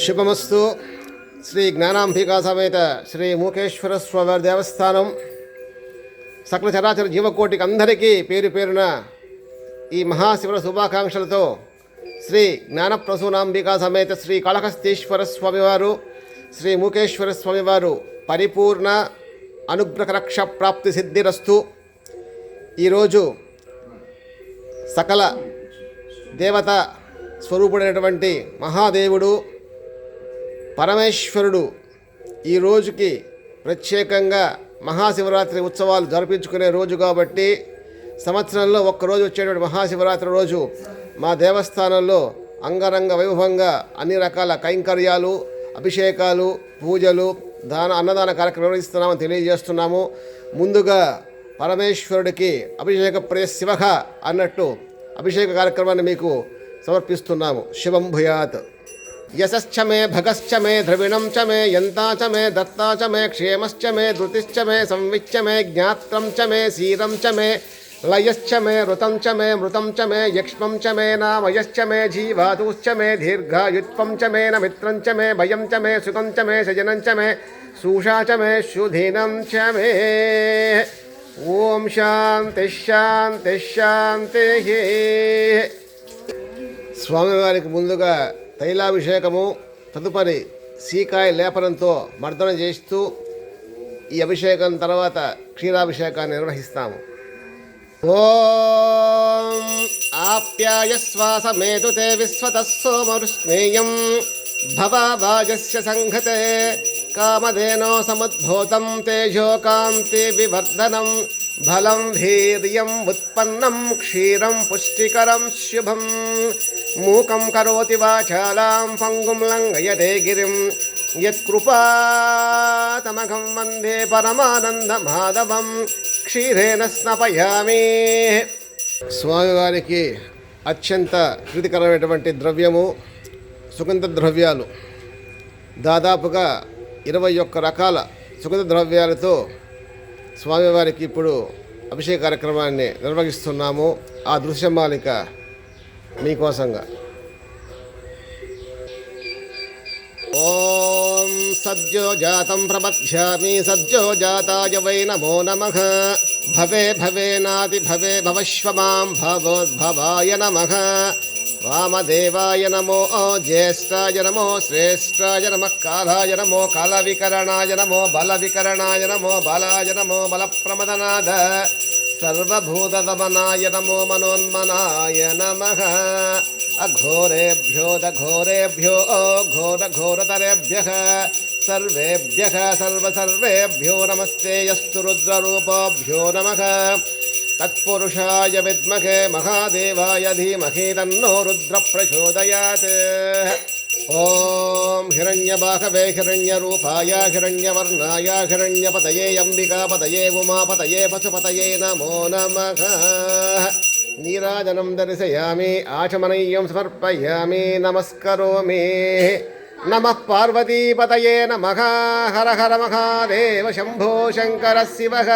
శుభమస్తు. శ్రీ జ్ఞానాంబికా సమేత శ్రీ మూకేశ్వర స్వామి దేవస్థానం సకల చరాచర జీవకోటికి అందరికీ పేరు పేరున ఈ మహాశివర శుభాకాంక్షలతో శ్రీ జ్ఞానప్రసూనాంబికా సమేత శ్రీ కాళహస్తీశ్వర స్వామివారు శ్రీ మూకేశ్వర స్వామివారు పరిపూర్ణ అనుగ్రహ రక్ష ప్రాప్తి సిద్ధిరస్తు. ఈరోజు సకల దేవత స్వరూపుడైనటువంటి మహాదేవుడు పరమేశ్వరుడు ఈ రోజుకి ప్రత్యేకంగా మహాశివరాత్రి ఉత్సవాలు జరిపించుకునే రోజు కాబట్టి సంవత్సరంలో ఒక్కరోజు వచ్చేటువంటి మహాశివరాత్రి రోజు మా దేవస్థానంలో అంగరంగ వైభవంగా అన్ని రకాల కైంకర్యాలు, అభిషేకాలు, పూజలు, అన్నదాన కార్యక్రమం నిర్వహిస్తున్నామని తెలియజేస్తున్నాము. ముందుగా పరమేశ్వరుడికి అభిషేక ప్రియ శివః అన్నట్టు అభిషేక కార్యక్రమాన్ని మీకు సమర్పిస్తున్నాము. శివం భూయాత్. యశశ్చ మే భగశ్చ మే ద్రవిణం చ మే యంతా చ మే దత్తా చ మే క్షేమశ్చ మే ధృతిశ్చ మే సంవిచ్చ మే జ్ఞాత్రం చ మే శీరం చ మే లయశ్చ మే ఋతం చ మే మృతం చ మే యక్ష్మం చ మే నామయశ్చ మే జీవాతుశ్చ మే దీర్ఘాయుత్వం చ మే నమిత్రం చ మే భయం చ మే సుఖం చ మే శయనం చ మే శూషా చ మే శుధీనం చ మే. ఓం శాంతి శాంతి శాంతి. స్వామివారికి ముందుగా తైలాభిషేకము, తదుపరి సీకాయ లేపనంతో మర్దన చేస్తూ ఈ అభిషేకం తర్వాత క్షీరాభిషేకాన్ని నిర్వహిస్తాము. ఓం ఆప్యాయశ్వాసమేతు తే విశ్వతః సోమరుష్ణేయం భవాభాజస్య సంఘతే కామధేనో సముద్భూతం తేజోకాంతి వివర్ధనం బలం వీర్యం ఉత్పన్నం క్షీరం పుష్టికరం శుభం. మూకం కరోతి వాచాలాం పంగుం లంఘయతే గిరిం యత్కృపాతమఘం వందే పరమానంద మాధవం క్షీరేణ స్నపయామి. స్వామివారికి అత్యంత ప్రీతికరమైనటువంటి ద్రవ్యము సుగంధ ద్రవ్యాలు, దాదాపుగా 21 రకాల సుగంధ ద్రవ్యాలతో స్వామివారికి ఇప్పుడు అభిషేక కార్యక్రమాన్ని నిర్వహిస్తున్నాము. ఆ దృశ్యమాలిక మీకోసంగా. ఓం సద్యో జాతం ప్రబధ్యామి సద్యో జాతాయ వై నమో నమః. భవే భవేనాతి భవే భవశ్వమాం భవోద్భవాయ నమః. వామదేవాయ నమో జ్యేష్ఠాయ నమో శ్రేష్ఠాయ నమః. కాలాయ నమో కాలవికరణాయ నమో బలవికరణాయ నమో బలాయ నమో బలప్రమదనాథ. సర్వభూతదమనాయ నమో మనోన్మనాయ నమః. అఘోరేభ్యో దఘోరేభ్యో ఘోరఘోరతరేభ్యః సర్వేభ్యః సర్వేభ్యో నమస్తే యస్తు రుద్రరూపేభ్యో నమః. తత్పురుషాయ విద్మహే మహాదేవాయ ధీమహి తన్నో రుద్ర ప్రచోదయాత్. ఓం హిరణ్యబాహవే హిరణ్యరూపాయ హిరణ్యవర్ణాయ హిరణ్యపతయే అంబికాపతయే ఉమాపతయే పశుపతయే నమో నమః. నీరాజనం దర్శయామి ఆచమనీయం సమర్పయామి నమస్కరోమి. నమః పార్వతీపతయే నమః. హర హర మహాదేవ శంభో శంకర శివః.